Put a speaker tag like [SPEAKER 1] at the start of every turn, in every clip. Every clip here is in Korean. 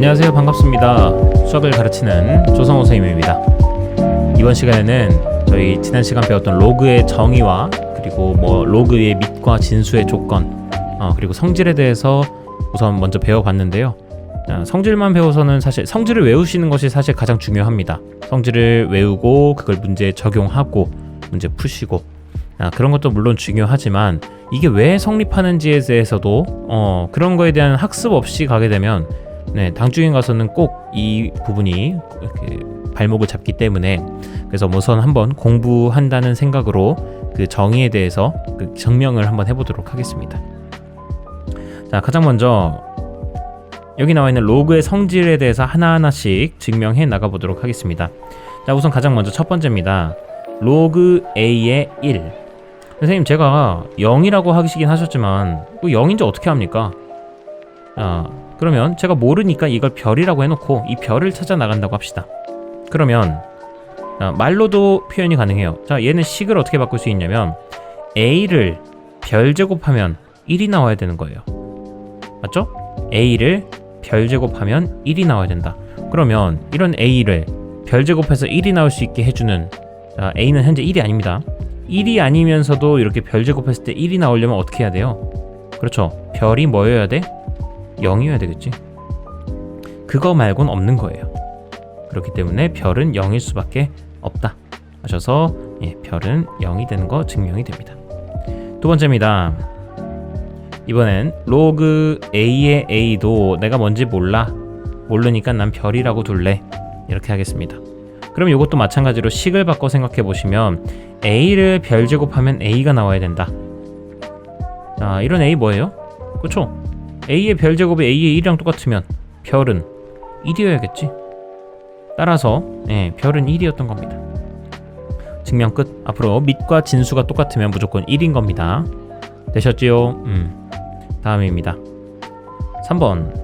[SPEAKER 1] 안녕하세요. 반갑습니다. 수학을 가르치는 조성호 선생님입니다. 이번 시간에는 저희 지난 시간 배웠던 로그의 정의와 그리고 로그의 밑과 진수의 조건 그리고 성질에 대해서 우선 먼저 배워봤는데요. 성질만 배워서는 사실 성질을 외우시는 것이 사실 가장 중요합니다. 성질을 외우고 그걸 문제에 적용하고 문제 푸시고 그런 것도 물론 중요하지만 이게 왜 성립하는지에 대해서도 그런 거에 대한 학습 없이 가게 되면 당중에 가서는 꼭 이 부분이 이렇게 발목을 잡기 때문에 그래서 우선 한번 공부한다는 생각으로 그 정의에 대해서 그 증명을 한번 해보도록 하겠습니다. 자, 가장 먼저 여기 나와 있는 로그의 성질에 대해서 하나하나씩 증명해 나가보도록 하겠습니다. 자, 우선 가장 먼저 첫 번째입니다. 로그 A의 1. 선생님, 제가 0이라고 하시긴 하셨지만 0인지 어떻게 합니까? 그러면 제가 모르니까 이걸 별이라고 해놓고 이 별을 찾아 나간다고 합시다. 그러면 말로도 표현이 가능해요. 자, 얘는 식을 어떻게 바꿀 수 있냐면 A를 별 제곱하면 1이 나와야 되는 거예요. 맞죠? A를 별 제곱하면 1이 나와야 된다. 그러면 이런 A를 별 제곱해서 1이 나올 수 있게 해주는 A는 현재 1이 아닙니다. 1이 아니면서도 이렇게 별 제곱했을 때 1이 나오려면 어떻게 해야 돼요? 그렇죠. 별이 뭐여야 돼? 0이어야 되겠지. 그거 말고는 없는 거예요. 그렇기 때문에 별은 0일 수밖에 없다 하셔서 별은 0이 되는 거 증명이 됩니다. 두 번째입니다. 이번엔 로그 A의 A도 내가 뭔지 모르니까 난 별이라고 둘래. 이렇게 하겠습니다. 그럼 이것도 마찬가지로 식을 바꿔 생각해 보시면 A를 별 제곱하면 A가 나와야 된다. 자, 이런 A 뭐예요? 그렇죠? A의 별 제곱이 A의 1이랑 똑같으면 별은 1이어야겠지. 따라서 별은 1이었던 겁니다. 증명 끝. 앞으로 밑과 진수가 똑같으면 무조건 1인 겁니다. 되셨지요? 다음입니다. 3번.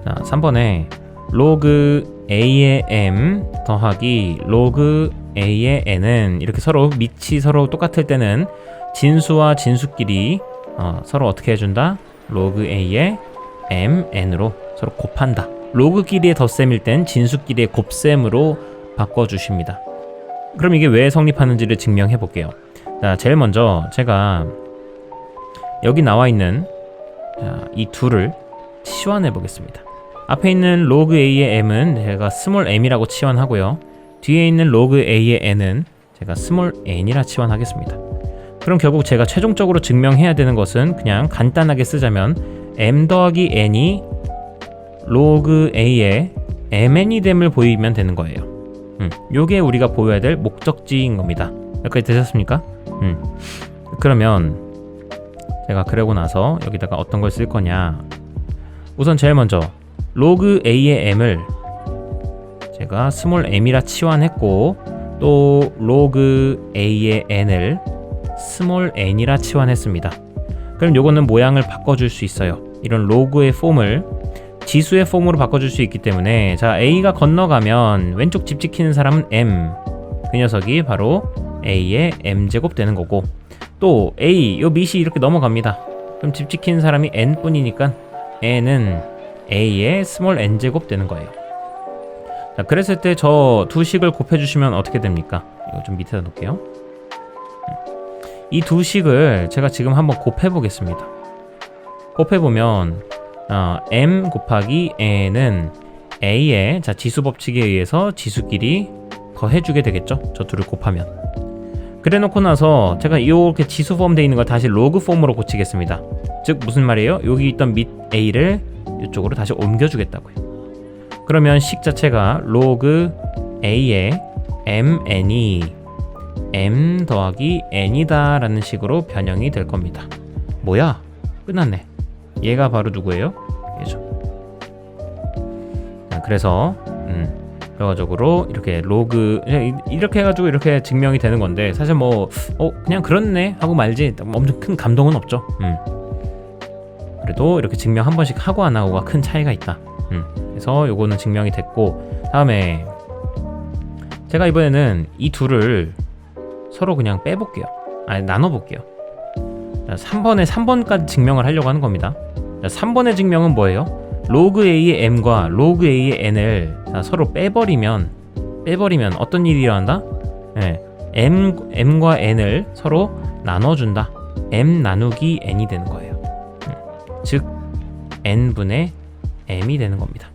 [SPEAKER 1] 자, 3번에 로그 A의 M 더하기 로그 A의 N은 이렇게 서로 밑이 서로 똑같을 때는 진수와 진수끼리 서로 어떻게 해준다? 로그 A의 M, N으로 서로 곱한다. 로그끼리의 덧셈일 땐 진수끼리의 곱셈으로 바꿔주십니다. 그럼 이게 왜 성립하는지를 증명해 볼게요. 자, 제일 먼저 제가 여기 나와 있는 이 둘을 치환해 보겠습니다. 앞에 있는 로그 A의 M은 제가 스몰 m이라고 치환하고요. 뒤에 있는 로그 A의 N은 제가 스몰 n이라 치환하겠습니다. 그럼 결국 제가 최종적으로 증명해야 되는 것은 그냥 간단하게 쓰자면 m 더하기 n이 로그 a의 mn이 됨을 보이면 되는 거예요. 요게 우리가 보여야 될 목적지인 겁니다. 여기까지 되셨습니까? 그러면 제가 그러고 나서 여기다가 어떤 걸 쓸 거냐. 우선 제일 먼저 로그 a의 m을 제가 스몰 m이라 치환했고 또 로그 a의 n을 스몰 n이라 치환했습니다. 그럼 요거는 모양을 바꿔줄 수 있어요. 이런 로그의 폼을 지수의 폼으로 바꿔줄 수 있기 때문에 자, a가 건너가면 왼쪽 집 지키는 사람은 m, 그 녀석이 바로 a의 m제곱 되는 거고 또 a, 요 밑이 이렇게 넘어갑니다. 그럼 집 지키는 사람이 n 뿐이니까 n은 a의 스몰 n제곱 되는 거예요. 자, 그랬을 때 저 두 식을 곱해주시면 어떻게 됩니까? 이거 좀 밑에다 놓을게요. 이 두 식을 제가 지금 한번 곱해보겠습니다. 곱해보면 m 곱하기 n은 a의 지수 법칙에 의해서 지수끼리 더해주게 되겠죠? 저 둘을 곱하면. 그래 놓고 나서 제가 이렇게 지수 폼 돼 있는 걸 다시 로그 폼으로 고치겠습니다. 즉 무슨 말이에요? 여기 있던 밑 a를 이쪽으로 다시 옮겨주겠다고요. 그러면 식 자체가 로그 a의 mn이 m 더하기 n이다 라는 식으로 변형이 될 겁니다. 뭐야? 끝났네. 얘가 바로 누구예요? 얘죠. 자, 그래서 결과적으로 이렇게 로그 이렇게 해가지고 이렇게 증명이 되는 건데 사실 그냥 그렇네 하고 말지 엄청 큰 감동은 없죠. 그래도 이렇게 증명 한 번씩 하고 안 하고가 큰 차이가 있다. 그래서 요거는 증명이 됐고 다음에 제가 이번에는 이 둘을 서로 그냥 빼볼게요. 나눠볼게요. 3번에 3번까지 증명을 하려고 하는 겁니다. 3번의 증명은 뭐예요? 로그 A의 m과 로그 A의 n을 서로 빼버리면 어떤 일이 일어난다? 네, m과 n을 서로 나눠준다. m 나누기 n이 되는 거예요. 즉 n분의 m이 되는 겁니다.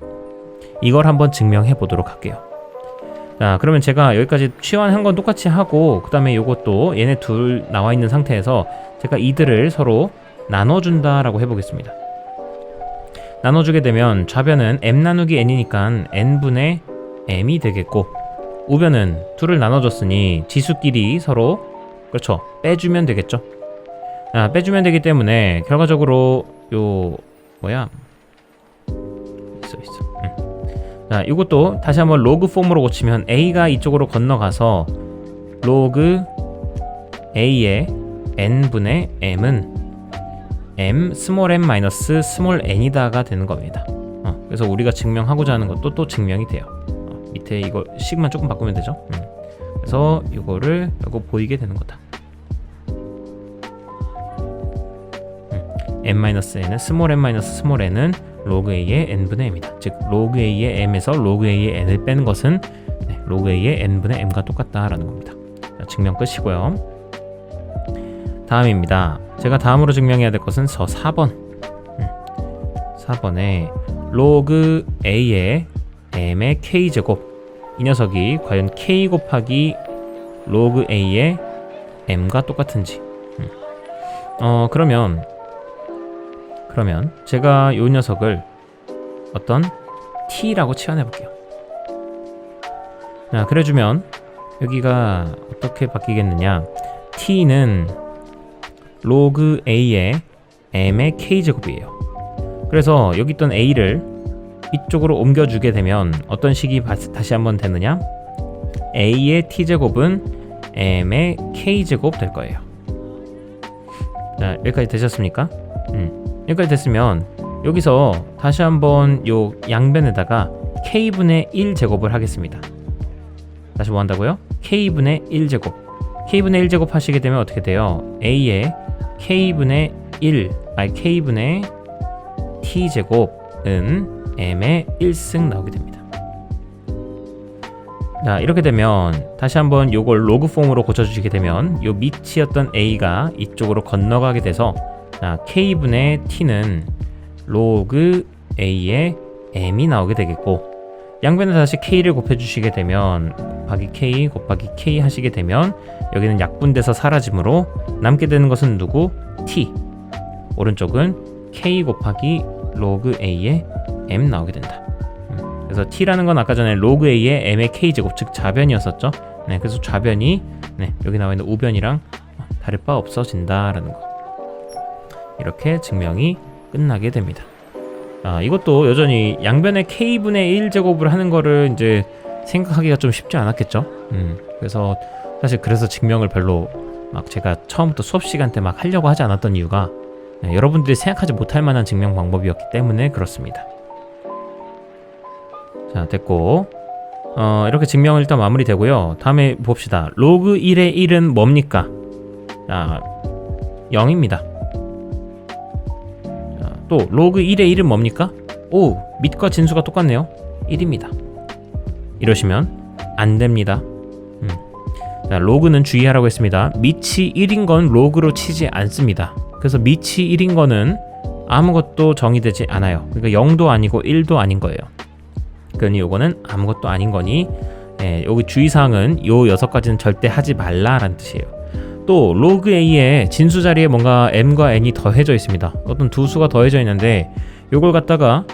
[SPEAKER 1] 이걸 한번 증명해 보도록 할게요. 자, 그러면 제가 여기까지 치환한 건 똑같이 하고 그 다음에 요것도 얘네 둘 나와 있는 상태에서 제가 이들을 서로 나눠준다 라고 해보겠습니다. 나눠주게 되면 좌변은 m 나누기 n이니까 n분의 m이 되겠고, 우변은 둘을 나눠줬으니 지수끼리 서로 그렇죠 빼주면 되겠죠. 빼주면 되기 때문에 결과적으로 요 있어. 자, 이것도 다시 한번 로그 폼으로 고치면 a가 이쪽으로 건너가서 로그 a의 n분의 m은 m 스몰 m 마이너스 스몰 n이다가 되는 겁니다. 그래서 우리가 증명하고자 하는 것도 또 증명이 돼요. 밑에 이거 식만 조금 바꾸면 되죠. 그래서 이거 보이게 되는 거다. m-n은 스몰 m-스몰 n은 로그 a의 n분의 m이다. 즉 로그 a의 m에서 로그 a의 n을 빼는 것은 로그 a의 n분의 m과 똑같다라는 겁니다. 자, 증명 끝이고요. 다음입니다. 제가 다음으로 증명해야 될 것은 4번. 4번에 로그 a의 m의 k제곱, 이 녀석이 과연 k 곱하기 로그 a의 m과 똑같은지. 그러면 제가 이 녀석을 어떤 t라고 치환해 볼게요. 자, 그래주면 여기가 어떻게 바뀌겠느냐? t는 로그 a의 m의 k제곱이에요. 그래서 여기 있던 a를 이쪽으로 옮겨주게 되면 어떤 식이 다시 한번 되느냐? a의 t제곱은 m의 k제곱 될 거예요. 자, 여기까지 되셨습니까? 여기까지 됐으면 여기서 다시 한번 요 양변에다가 k분의 1제곱을 하겠습니다. 다시 뭐 한다고요? k분의 1제곱. k분의 1제곱 하시게 되면 어떻게 돼요? a의 k분의 t제곱은 m의 1승 나오게 됩니다. 자, 이렇게 되면 다시 한번 요걸 로그 폼으로 고쳐주시게 되면 요 밑이었던 a가 이쪽으로 건너가게 돼서, 자, k분의 t는 로그 a의 m이 나오게 되겠고, 양변에 다시 k를 곱해주시게 되면 곱하기 k 하시게 되면 여기는 약분돼서 사라지므로 남게 되는 것은 누구? t. 오른쪽은 k 곱하기 로그 a의 m 나오게 된다. 그래서 t라는 건 아까 전에 로그 a의 m의 k제곱, 즉 좌변이었었죠. 그래서 좌변이 여기 나와 있는 우변이랑 다를 바 없어진다라는 거. 이렇게 증명이 끝나게 됩니다. 이것도 여전히 양변에 k분의 1제곱을 하는 거를 이제 생각하기가 좀 쉽지 않았겠죠. 그래서 사실 증명을 별로 막 제가 처음부터 수업 시간 때 막 하려고 하지 않았던 이유가 여러분들이 생각하지 못할 만한 증명 방법이었기 때문에 그렇습니다. 자, 됐고 이렇게 증명은 일단 마무리되고요. 다음에 봅시다. 로그 1의 1은 뭡니까? 자, 0입니다. 자, 또 로그 1의 1은 뭡니까? 오, 밑과 진수가 똑같네요. 1입니다. 이러시면 안 됩니다. 자, 로그는 주의하라고 했습니다. 밑이 1인 건 로그로 치지 않습니다. 그래서 밑이 1인 거는 아무것도 정의되지 않아요. 그러니까 0도 아니고 1도 아닌 거예요. 그러니 요거는 아무것도 아닌 거니, 여기 주의사항은 요 6가지는 절대 하지 말라라는 뜻이에요. 또 로그 a의 진수 자리에 뭔가 m과 n이 더해져 있습니다. 어떤 두 수가 더해져 있는데 요걸 갖다가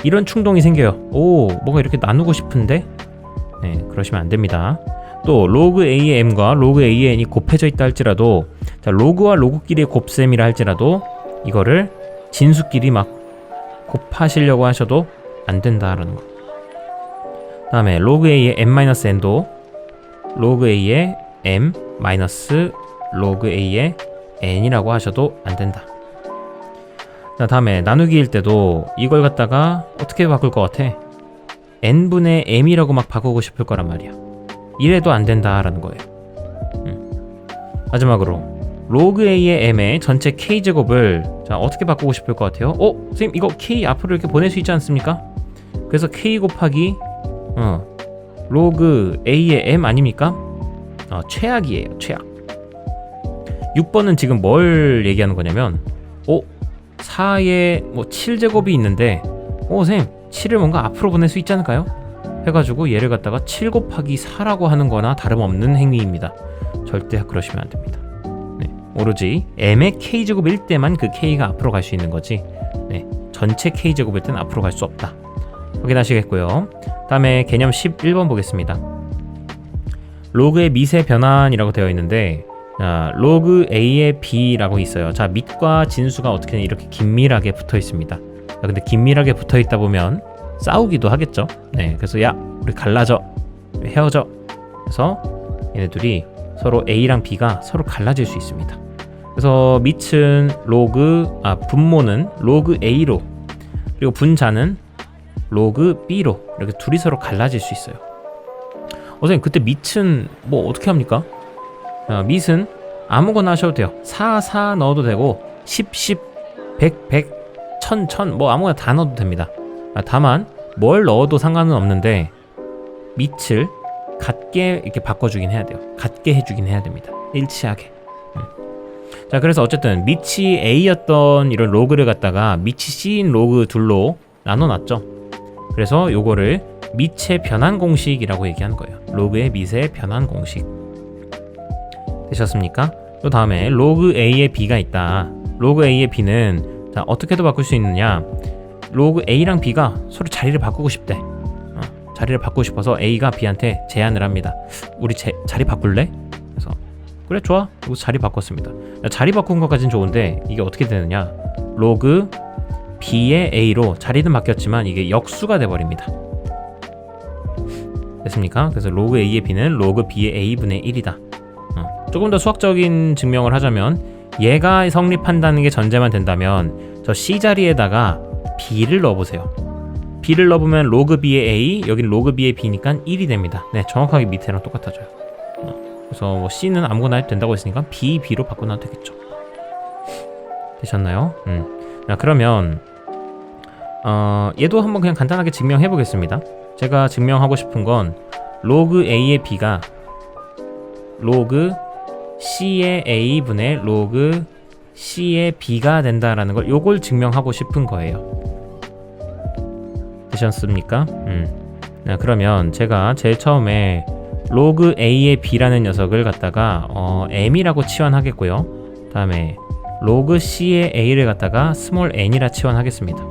[SPEAKER 1] 이런 충동이 생겨요. 오, 뭔가 이렇게 나누고 싶은데 그러시면 안 됩니다. 또 로그 a의 m과 로그 a의 n이 곱해져 있다 할지라도, 자, 로그와 로그끼리의 곱셈이라 할지라도 이거를 진수끼리 막 곱하시려고 하셔도 안 된다라는 거. 다음에 로그 a의 m-n도 로그 a의 m 마이너스 로그 a의 n이라고 하셔도 안 된다. 자, 다음에 나누기일 때도 이걸 갖다가 어떻게 바꿀 것 같아? n분의 m이라고 막 바꾸고 싶을 거란 말이야. 이래도 안 된다라는 거예요. 마지막으로 로그 a의 m의 전체 k제곱을 자, 어떻게 바꾸고 싶을 것 같아요? 선생님 이거 K 앞으로 이렇게 보낼 수 있지 않습니까? 그래서 K 곱하기 로그 A의 M 아닙니까? 최악이에요. 최악. 6번은 지금 뭘 얘기하는 거냐면 4에 뭐 7제곱이 있는데 선생님 7을 뭔가 앞으로 보낼 수 있지 않을까요? 해가지고 얘를 갖다가 7 곱하기 4라고 하는 거나 다름없는 행위입니다. 절대 그러시면 안 됩니다. 네, 오로지 m의 k제곱일 때만 그 k가 앞으로 갈 수 있는 거지, 네, 전체 k제곱일 때는 앞으로 갈 수 없다. 확인하시겠고요. 다음에 개념 11번 보겠습니다. 로그의 밑의 변환이라고 되어 있는데, 자, 로그 A의 B라고 있어요. 자, 밑과 진수가 어떻게 이렇게 긴밀하게 붙어 있습니다. 자, 근데 긴밀하게 붙어 있다 보면 싸우기도 하겠죠. 네, 그래서 야, 우리 갈라져, 헤어져. 그래서 얘네들이 서로 A랑 B가 서로 갈라질 수 있습니다. 그래서 밑은 분모는 로그 A로, 그리고 분자는 로그 B로 이렇게 둘이 서로 갈라질 수 있어요. 선생님 그때 밑은 뭐 어떻게 합니까? 밑은 아무거나 하셔도 돼요. 4 넣어도 되고 10 100 1000 뭐 아무거나 다 넣어도 됩니다. 다만 뭘 넣어도 상관은 없는데 밑을 같게 이렇게 바꿔주긴 해야 돼요. 같게 해주긴 해야 됩니다. 일치하게. 자, 그래서 어쨌든 밑이 A였던 이런 로그를 갖다가 밑이 C인 로그 둘로 나눠놨죠. 그래서 요거를 밑의 변환 공식이라고 얘기하는 거예요. 로그의 밑의 변환 공식. 되셨습니까? 또 다음에 로그 A의 B가 있다. 로그 A의 B는 자, 어떻게도 바꿀 수 있느냐? 로그 A랑 B가 서로 자리를 바꾸고 싶대. 자리를 바꾸고 싶어서 A가 B한테 제안을 합니다. 우리 자리 바꿀래? 그래서 그래 좋아. 그리고 자리 바꿨습니다. 자리 바꾼 것까지는 좋은데 이게 어떻게 되느냐? 로그 B의 A로 자리는 바뀌었지만 이게 역수가 돼버립니다. 됐습니까? 그래서 로그 A의 B는 로그 B의 A분의 1이다. 조금 더 수학적인 증명을 하자면 얘가 성립한다는 게 전제만 된다면 저 C 자리에다가 B를 넣어보세요. B를 넣어보면 로그 B의 A, 여기는 로그 B의 B니까 1이 됩니다. 네, 정확하게 밑에랑 똑같아져요. 그래서 뭐 C는 아무거나 해도 된다고 했으니까 B로 바꿔놔도 되겠죠. 되셨나요? 자, 그러면 얘도 한번 그냥 간단하게 증명해 보겠습니다. 제가 증명하고 싶은 건 로그 A의 B가 로그 C의 A분의 로그 C의 B가 된다라는 걸 요걸 증명하고 싶은 거예요. 되셨습니까? 자, 그러면 제가 제일 처음에 로그 A의 B라는 녀석을 갖다가 M이라고 치환하겠고요. 다음에 로그 C의 A를 갖다가 스몰 n이라 치환하겠습니다.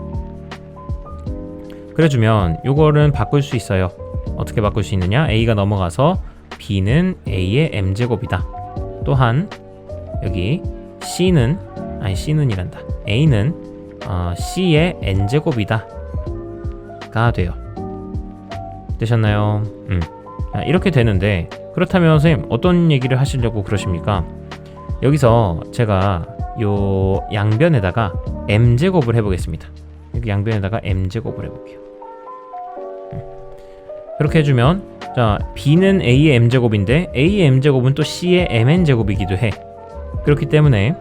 [SPEAKER 1] 그래주면 요거는 바꿀 수 있어요. 어떻게 바꿀 수 있느냐? A가 넘어가서 B는 A의 M제곱이다. 또한 여기 C는이란다. A는 C의 N제곱이다 가 돼요. 되셨나요? 이렇게 되는데, 그렇다면 선생님 어떤 얘기를 하시려고 그러십니까? 여기서 제가 요 양변에다가 M제곱을 해보겠습니다. 여기 양변에다가 M제곱을 해볼게요. 그렇게 해주면 자, B는 A의 M제곱인데 A의 M제곱은 또 C의 MN제곱이기도 해. 그렇기 때문에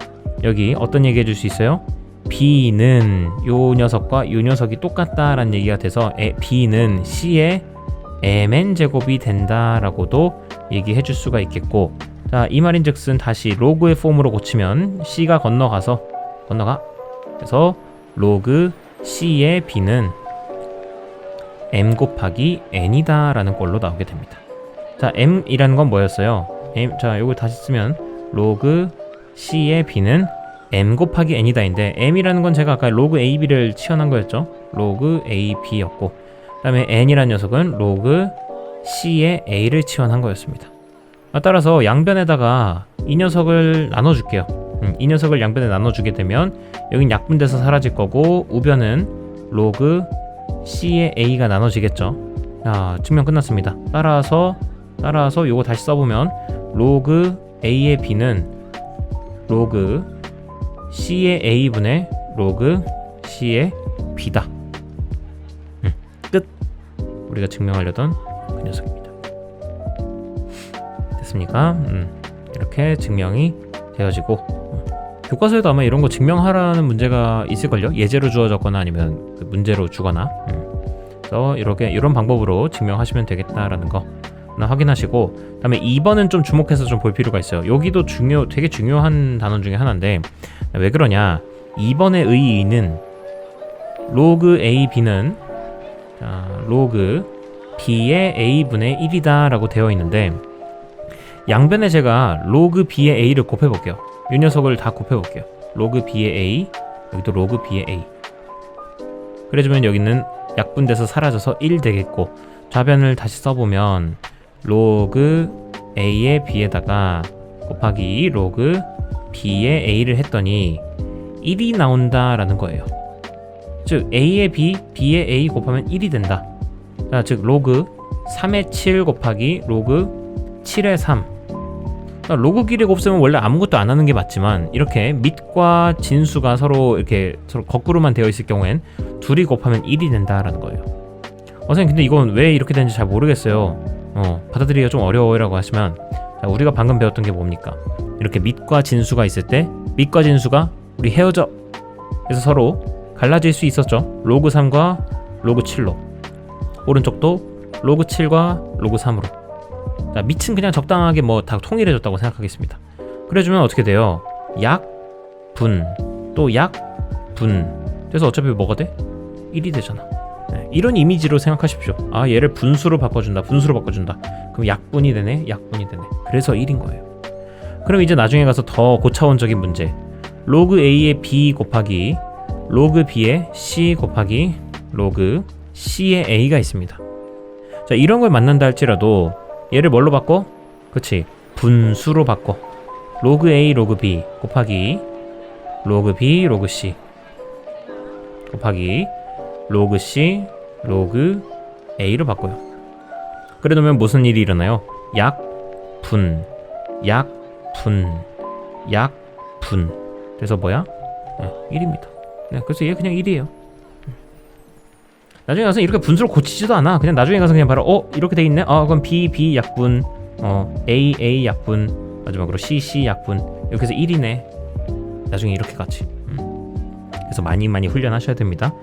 [SPEAKER 1] 여기 어떤 얘기 해줄 수 있어요? B는 요 녀석과 요 녀석이 똑같다라는 얘기가 돼서 B는 C의 MN제곱이 된다라고도 얘기해 줄 수가 있겠고, 자, 이 말인즉슨 다시 로그의 폼으로 고치면 C가 건너가 그래서 로그 C의 B는 M 곱하기 N이다 라는 꼴로 나오게 됩니다. 자, M이라는 건 뭐였어요? 자, 요걸 다시 쓰면 로그 C의 B는 M 곱하기 N이다인데, M이라는 건 제가 아까 로그 AB를 치환한 거였죠. 로그 AB였고, 그 다음에 N이라는 녀석은 로그 C의 A를 치환한 거였습니다. 따라서 양변에다가 이 녀석을 나눠줄게요. 이 녀석을 양변에 나눠주게 되면 여긴 약분돼서 사라질 거고, 우변은 로그 C의 A가 나눠지겠죠. 자, 증명 끝났습니다. 따라서 요거 다시 써보면 로그 A의 B는 로그 C의 A분의 로그 C의 B다. 끝. 우리가 증명하려던 그 녀석입니다. 됐습니까? 이렇게 증명이 되어지고, 교과서에도 아마 이런 거 증명하라는 문제가 있을걸요? 예제로 주어졌거나 아니면 그 문제로 주거나. 그래서 이런 방법으로 증명하시면 되겠다라는 거 하나 확인하시고, 그다음에 2번은 좀 주목해서 좀 볼 필요가 있어요. 여기도 되게 중요한 단원 중에 하나인데, 왜 그러냐? 2번의 의의는 로그 a b는 로그 b의 a분의 1이다 라고 되어 있는데, 양변에 제가 로그 b의 a를 곱해볼게요. 이 녀석을 다 곱해볼게요. 로그 b의 a, 여기도 로그 b의 a. 그래주면 여기는 약분돼서 사라져서 1 되겠고, 좌변을 다시 써보면 로그 a의 b에다가 곱하기 로그 b의 a를 했더니 1이 나온다라는 거예요. 즉 a의 b, b의 a 곱하면 1이 된다. 자, 즉 로그 3의 7 곱하기 로그 7의 3. 로그 길이 곱셈은 원래 아무것도 안 하는 게 맞지만, 이렇게 밑과 진수가 서로 거꾸로만 되어 있을 경우엔 둘이 곱하면 1이 된다라는 거예요. 선생님 근데 이건 왜 이렇게 되는지 잘 모르겠어요. 받아들이기가 좀 어려워요 라고 하시면, 자, 우리가 방금 배웠던 게 뭡니까? 이렇게 밑과 진수가 있을 때 밑과 진수가 우리 헤어져. 그래서 서로 갈라질 수 있었죠. 로그 3과 로그 7로, 오른쪽도 로그 7과 로그 3으로. 자, 밑은 그냥 적당하게 뭐 다 통일해줬다고 생각하겠습니다. 그래주면 어떻게 돼요? 약, 분, 또 약, 분. 그래서 어차피 뭐가 돼? 1이 되잖아. 네, 이런 이미지로 생각하십시오. 아, 얘를 분수로 바꿔준다. 그럼 약분이 되네. 그래서 1인 거예요. 그럼 이제 나중에 가서 더 고차원적인 문제. 로그 a의 b 곱하기 로그 b의 c 곱하기 로그 c의 a가 있습니다. 자, 이런 걸 만난다 할지라도 얘를 뭘로 바꿔? 그치, 분수로 바꿔. 로그 a 로그 b 곱하기 로그 b 로그 c 곱하기 로그 c 로그 a로 바꿔요. 그래 놓으면 무슨 일이 일어나요? 약, 분, 약, 분, 약, 분. 그래서 뭐야? 1입니다. 네, 그래서 얘 그냥 1이에요. 나중에 가서 이렇게 분수로 고치지도 않아. 그냥 나중에 가서 그냥 바로 이렇게 돼 있네. 그럼 B 약분, A 약분, 마지막으로 C 약분. 이렇게 해서 1이네. 나중에 이렇게 가지. 그래서 많이 훈련하셔야 됩니다.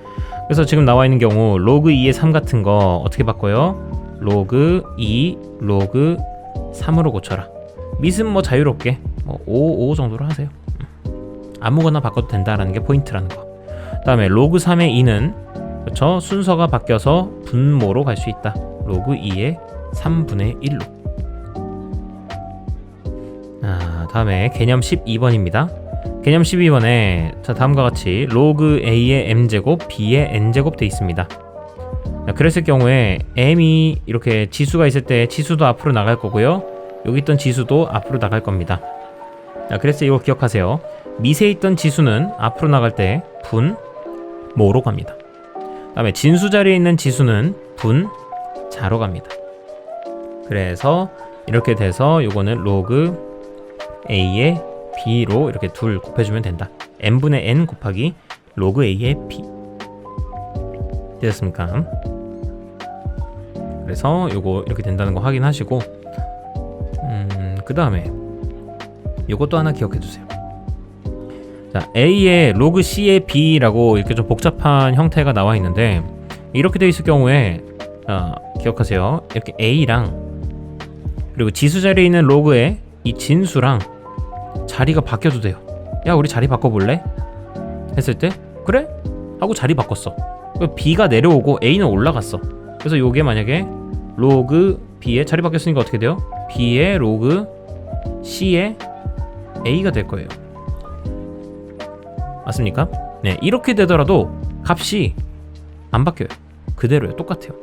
[SPEAKER 1] 그래서 지금 나와 있는 경우 로그 2의 3 같은 거 어떻게 바꿔요? 로그 2 로그 3으로 고쳐라. 밑은 뭐 자유롭게 5 정도로 하세요. 아무거나 바꿔도 된다라는 게 포인트라는 거. 다음에 로그 3의 2는 그렇죠, 순서가 바뀌어서 분모로 갈 수 있다. 로그 2의 3분의 1로. 다음에 개념 12번입니다. 개념 12번에 자, 다음과 같이 로그 a의 m제곱 b의 n제곱 돼 있습니다. 자, 그랬을 경우에 m이 이렇게 지수가 있을 때 지수도 앞으로 나갈 거고요, 여기 있던 지수도 앞으로 나갈 겁니다. 자, 그래서 이거 기억하세요. 밑에 있던 지수는 앞으로 나갈 때 분모로 갑니다. 다음에 진수 자리에 있는 지수는 분자로 갑니다. 그래서 이렇게 돼서 요거는 로그 a의 b로 이렇게 둘 곱해주면 된다. n분의 n 곱하기 로그 a의 b. 됐습니까? 그래서 요거 이렇게 된다는 거 확인하시고, 그 다음에 요것도 하나 기억해주세요. 자, a의 로그 c의 b라고 이렇게 좀 복잡한 형태가 나와 있는데, 이렇게 되어 있을 경우에 기억하세요. 이렇게 a랑 그리고 지수 자리에 있는 로그의 이 진수랑 자리가 바뀌어도 돼요. 야, 우리 자리 바꿔볼래? 했을 때 그래? 하고 자리 바꿨어. b가 내려오고 a는 올라갔어. 그래서 요게 만약에 로그 b에 자리 바뀌었으니까 어떻게 돼요? b의 로그 c의 a가 될 거예요. 맞습니까? 네, 이렇게 되더라도 값이 안 바뀌어요. 그대로요. 똑같아요.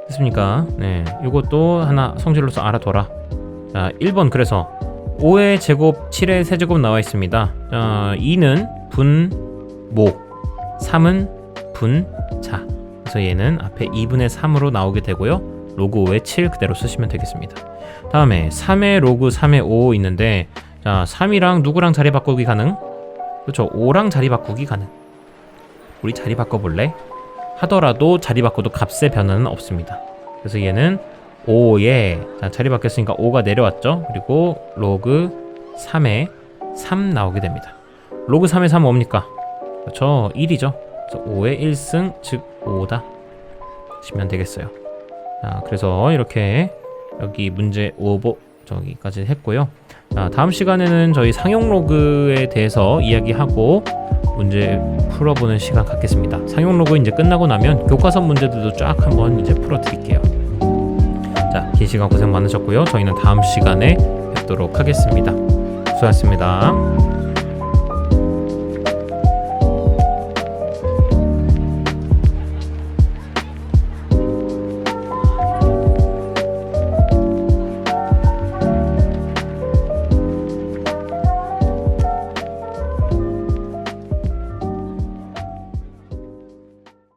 [SPEAKER 1] 됐습니까? 네, 이것도 하나 성질로서 알아둬라. 자, 1번 그래서 5의 제곱 7의 세제곱 나와 있습니다. 2는 분모, 3은 분자. 그래서 얘는 앞에 2분의 3으로 나오게 되고요, 로그 5의 7 그대로 쓰시면 되겠습니다. 다음에 3의 로그 3의 5 있는데, 자, 3이랑 누구랑 자리 바꾸기 가능? 그렇죠, 5랑 자리 바꾸기 가능. 우리 자리 바꿔볼래? 하더라도 자리 바꿔도 값의 변화는 없습니다. 그래서 얘는 5에 자, 자리 바뀌었으니까 5가 내려왔죠. 그리고 로그 3의 3 나오게 됩니다. 로그 3의 3은 뭡니까? 그렇죠. 1이죠. 5의 1승 즉 5다 시면 되겠어요. 자, 그래서 이렇게 여기 문제 5보 저기까지 했고요. 자, 다음 시간에는 저희 상용 로그에 대해서 이야기하고 문제 풀어보는 시간 갖겠습니다. 상용 로그 이제 끝나고 나면 교과서 문제들도 쫙 한번 이제 풀어드릴게요. 자, 긴 시간 고생 많으셨고요. 저희는 다음 시간에 뵙도록 하겠습니다. 수고하셨습니다.